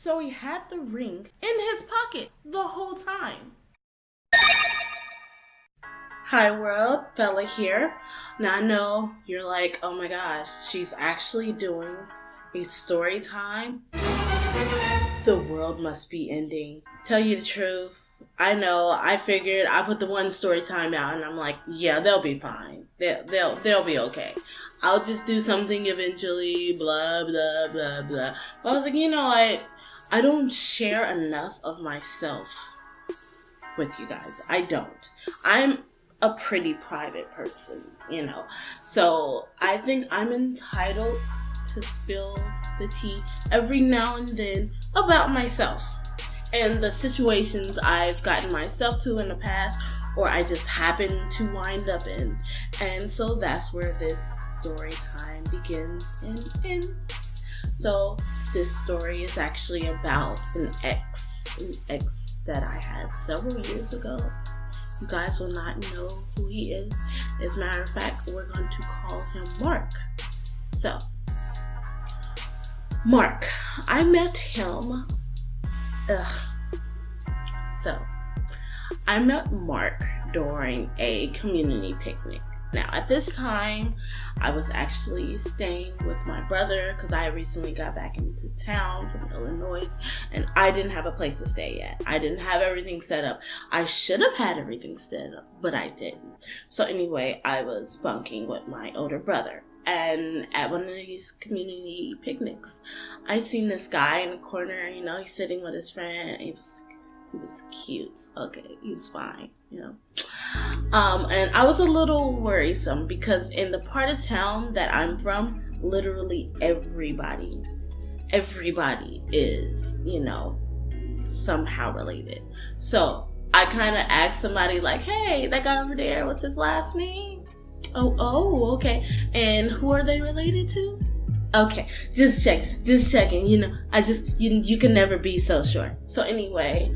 So he had the ring in his pocket the whole time. Hi world, Bella here. Now I know you're like, oh my gosh, she's actually doing a story time. The world must be ending. Tell you the truth, I know. I figured I put the one story time out, and I'm like, yeah, they'll be fine. They'll be okay. I'll just do something eventually. Blah blah blah blah. But I was like, you know what? I don't share enough of myself with you guys. I don't. I'm a pretty private person, you know. So I think I'm entitled to spill the tea every now and then about myself and the situations I've gotten myself to in the past, or I just happen to wind up in. And so that's where this story time begins and ends. So this story is actually about an ex that I had several years ago. You guys will not know who he is. As a matter of fact, we're going to call him Mark. So, Mark, I met him. I met Mark during a community picnic. Now, at this time, I was actually staying with my brother because I recently got back into town from Illinois and I didn't have a place to stay yet. I didn't have everything set up. I should have had everything set up, but I didn't. So anyway, I was bunking with my older brother. And at one of these community picnics, I seen this guy in the corner, you know, he's sitting with his friend. He was cute. Okay, he was fine, you know. And I was a little worrisome because in the part of town that I'm from, literally everybody is, you know, somehow related. So I kind of asked somebody like, hey, that guy over there, what's his last name? Oh, okay. And who are they related to? Okay, just checking, you know, you can never be so sure. So anyway,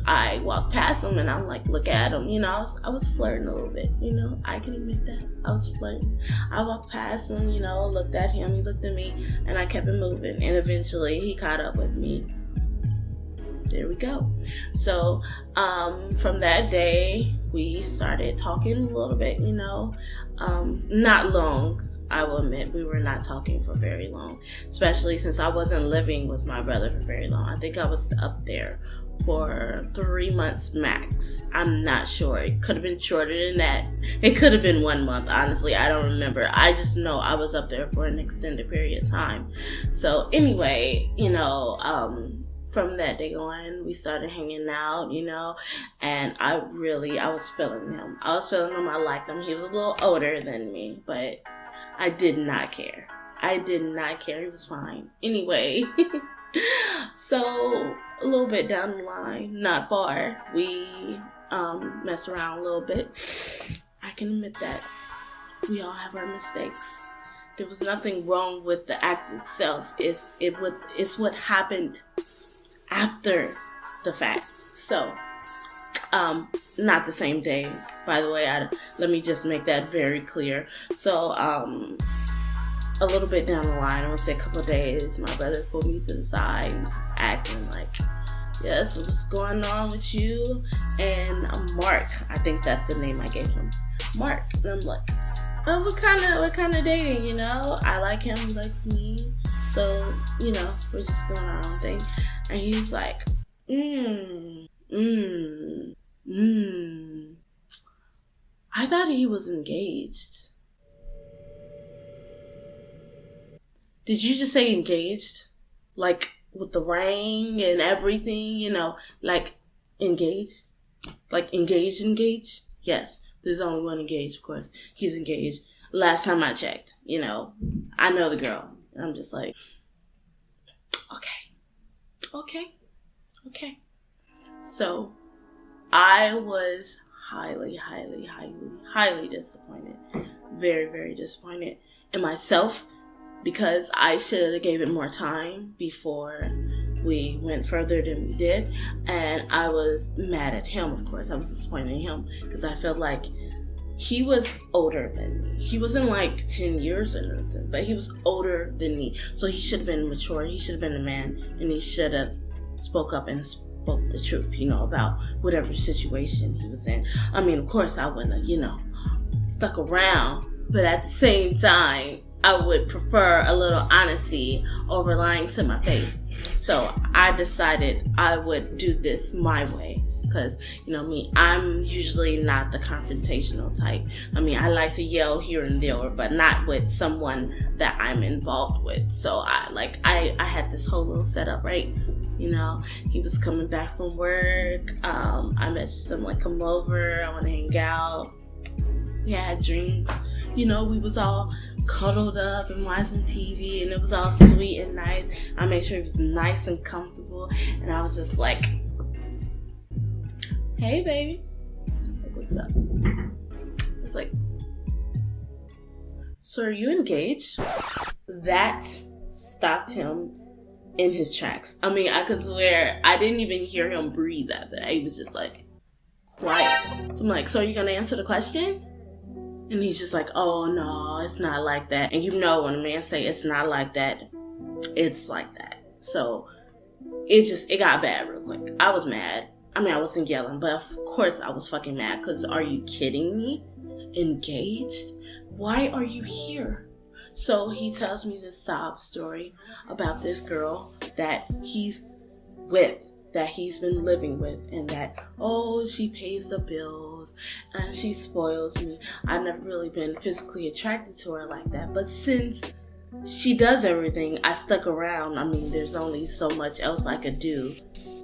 I walked past him and I'm like, look at him, you know, I was flirting a little bit, you know, I can admit that, I was flirting. I walked past him, you know, looked at him, he looked at me, and I kept it moving, and eventually he caught up with me. There we go. So, from that day, we started talking a little bit, you know, not long. I will admit we were not talking for very long, especially since I wasn't living with my brother for very long. I think I was up there for 3 months max. I'm not sure. It could have been shorter than that. It could have been 1 month. Honestly, I don't remember. I just know I was up there for an extended period of time. So anyway, you know, from that day on, we started hanging out, you know, and I was feeling him. I liked him. He was a little older than me, but I did not care. He was fine. Anyway, so a little bit down the line, not far, we mess around a little bit. I can admit that. We all have our mistakes. There was nothing wrong with the act itself. It's what happened after the fact. So, not the same day, by the way. Let me just make that very clear. So, a little bit down the line, I want to say a couple of days, my brother pulled me to the side and was just asking like, yes, what's going on with you and Mark? I think that's the name I gave him, Mark. And I'm like, oh, what kind of dating, you know? I like him, he likes me, so, you know, we're just doing our own thing. And he's like, I thought he was engaged. Did you just say engaged? Like with the ring and everything, you know, like engaged? Like engaged? Yes, there's only one engaged, of course. He's engaged. Last time I checked, you know, I know the girl. And I'm just like, okay. So I was highly disappointed. Very, very disappointed in myself because I should have gave it more time before we went further than we did. And I was mad at him, of course. I was disappointed in him because I felt like he was older than me. He wasn't like 10 years or nothing, but he was older than me. So he should have been mature. He should have been a man, and he should have spoke up and spoke the truth, about whatever situation he was in. I mean, of course, I wouldn't have, stuck around, but at the same time, I would prefer a little honesty over lying to my face. So I decided I would do this my way. Because, me, I'm usually not the confrontational type. I mean, I like to yell here and there, but not with someone that I'm involved with. So I had this whole little setup, right? He was coming back from work. I messaged him, like, come over. I want to hang out. We had drinks. We was all cuddled up and watching TV, and it was all sweet and nice. I made sure it was nice and comfortable, and I was just like, hey, baby. Like, what's up? I was like, so are you engaged? That stopped him in his tracks. I mean, I could swear I didn't even hear him breathe after that. He was just like, quiet. So I'm like, so are you going to answer the question? And he's just like, oh, no, it's not like that. And when a man say it's not like that, it's like that. So it got bad real quick. I was mad. I mean, I wasn't yelling, but of course I was fucking mad, because are you kidding me? Engaged? Why are you here? So he tells me this sob story about this girl that he's with, that he's been living with, and that, she pays the bills and she spoils me. I've never really been physically attracted to her like that, but since she does everything, I stuck around. I mean, there's only so much else I could do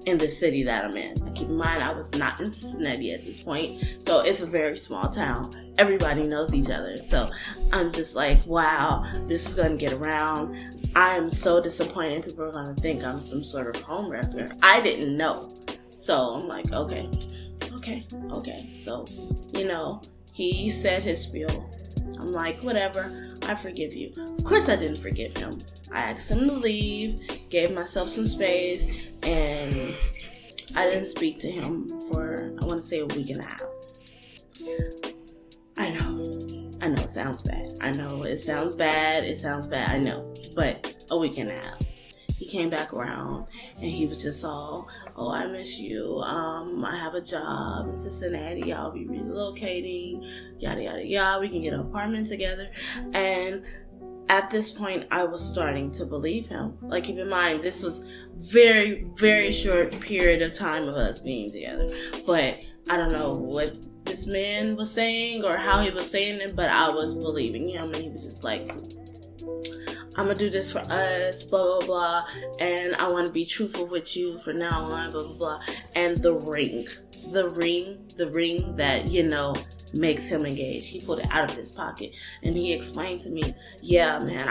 in the city that I'm in. Keep in mind, I was not in Cincinnati at this point, so it's a very small town. Everybody knows each other. So I'm just like, wow, this is gonna get around. I am so disappointed. People are gonna think I'm some sort of home wrecker. I didn't know. So I'm like, okay. So, he said his spiel. I'm like, whatever, I forgive you. Of course I didn't forgive him. I asked him to leave, gave myself some space, and I didn't speak to him for, I want to say, a week and a half. I know it sounds bad. I know it sounds bad, I know. But a week and a half. He came back around, and he was just all, I miss you. I have a job in Cincinnati. I'll be relocating. Yada, yada, yada. We can get an apartment together. And at this point, I was starting to believe him. Like, keep in mind, this was very, very short period of time of us being together. But I don't know what this man was saying or how he was saying it, but I was believing him. And he was just like, I'm gonna do this for us, blah, blah, blah, and I want to be truthful with you for now on, blah, blah, blah. And the ring that, makes him engaged. He pulled it out of his pocket, and he explained to me, yeah, man,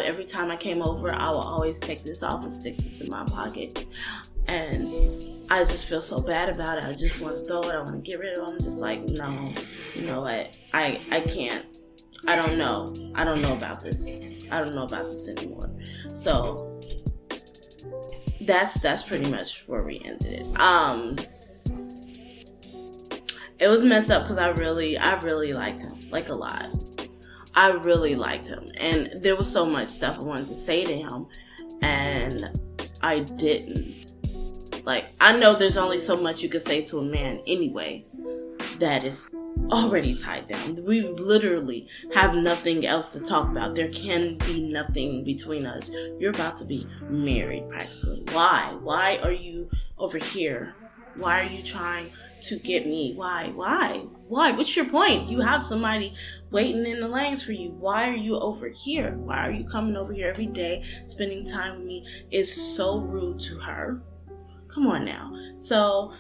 every time I came over, I will always take this off and stick this in my pocket. And I just feel so bad about it. I just want to throw it. I want to get rid of it. I'm just like, no, you know what? I can't. I don't know about this. I don't know about this anymore. So that's pretty much where we ended it. It was messed up because I really liked him, like, a lot. I really liked him, and there was so much stuff I wanted to say to him, and I didn't. Like, I know there's only so much you could say to a man anyway that is already tied down. We literally have nothing else to talk about. There can be nothing between us. You're about to be married practically. Why are you over here? Why are you trying to get me? Why? What's your point? You have somebody waiting in the lanes for you. Why are you over here? Why are you coming over here every day, spending time with me? It's so rude to her. Come on now. So,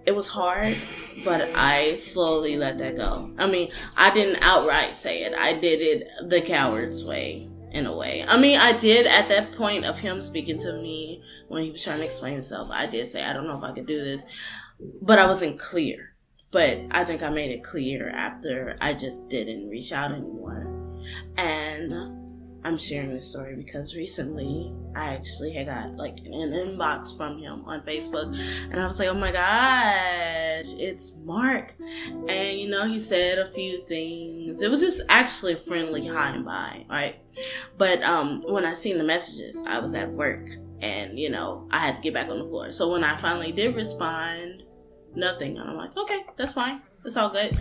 it was hard, but I slowly let that go. I mean, I didn't outright say it. I did it the coward's way, in a way. I mean, I did at that point of him speaking to me when he was trying to explain himself. I did say, I don't know if I could do this, but I wasn't clear. But I think I made it clear after I just didn't reach out anymore. And I'm sharing this story because recently I actually had got like an inbox from him on Facebook, and I was like, oh my gosh, it's Mark. And you know, he said a few things. It was just actually friendly hi and bye, right? But when I seen the messages, I was at work, and you know, I had to get back on the floor. So when I finally did respond, nothing. And I'm like, okay, that's fine. It's all good.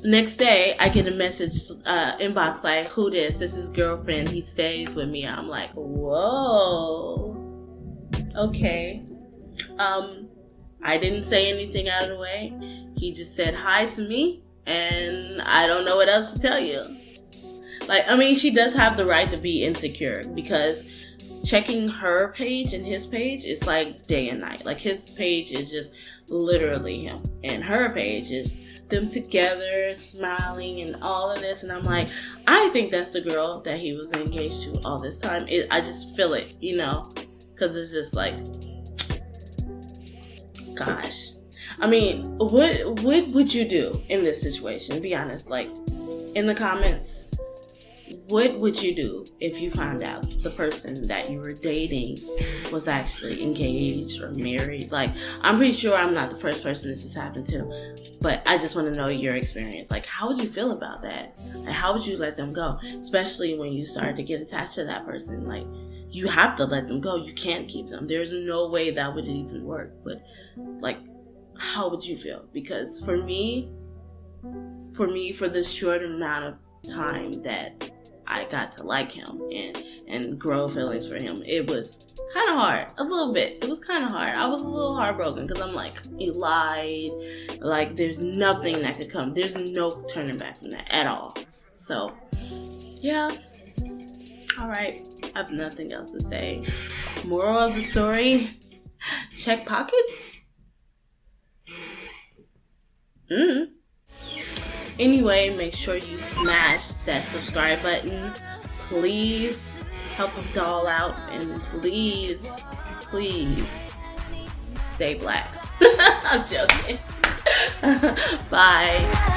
Next day, I get a message inbox like, who this? This is girlfriend. He stays with me. I'm like, whoa. Okay. I didn't say anything out of the way. He just said hi to me, and I don't know what else to tell you. Like, I mean, she does have the right to be insecure, because checking her page and his page is like day and night. Like, his page is just literally him, and her page is them together, smiling and all of this. And I'm like, I think that's the girl that he was engaged to all this time. I just feel it, you know, because it's just like, gosh. I mean, what would you do in this situation? Be honest, like, in the comments. What would you do if you found out the person that you were dating was actually engaged or married? Like, I'm pretty sure I'm not the first person this has happened to, but I just want to know your experience. Like, how would you feel about that? And how would you let them go? Especially when you start to get attached to that person. Like, you have to let them go. You can't keep them. There's no way that would even work. But, like, how would you feel? Because for me, for this short amount of time that I got to like him and grow feelings for him, it was kind of hard, a little bit. It was kind of hard. I was a little heartbroken because I'm like, he lied. Like, there's nothing that could come. There's no turning back from that at all. So, yeah. All right. I have nothing else to say. Moral of the story, check pockets. Anyway, make sure you smash that subscribe button. Please help a doll out, and please stay black. I'm joking. Bye.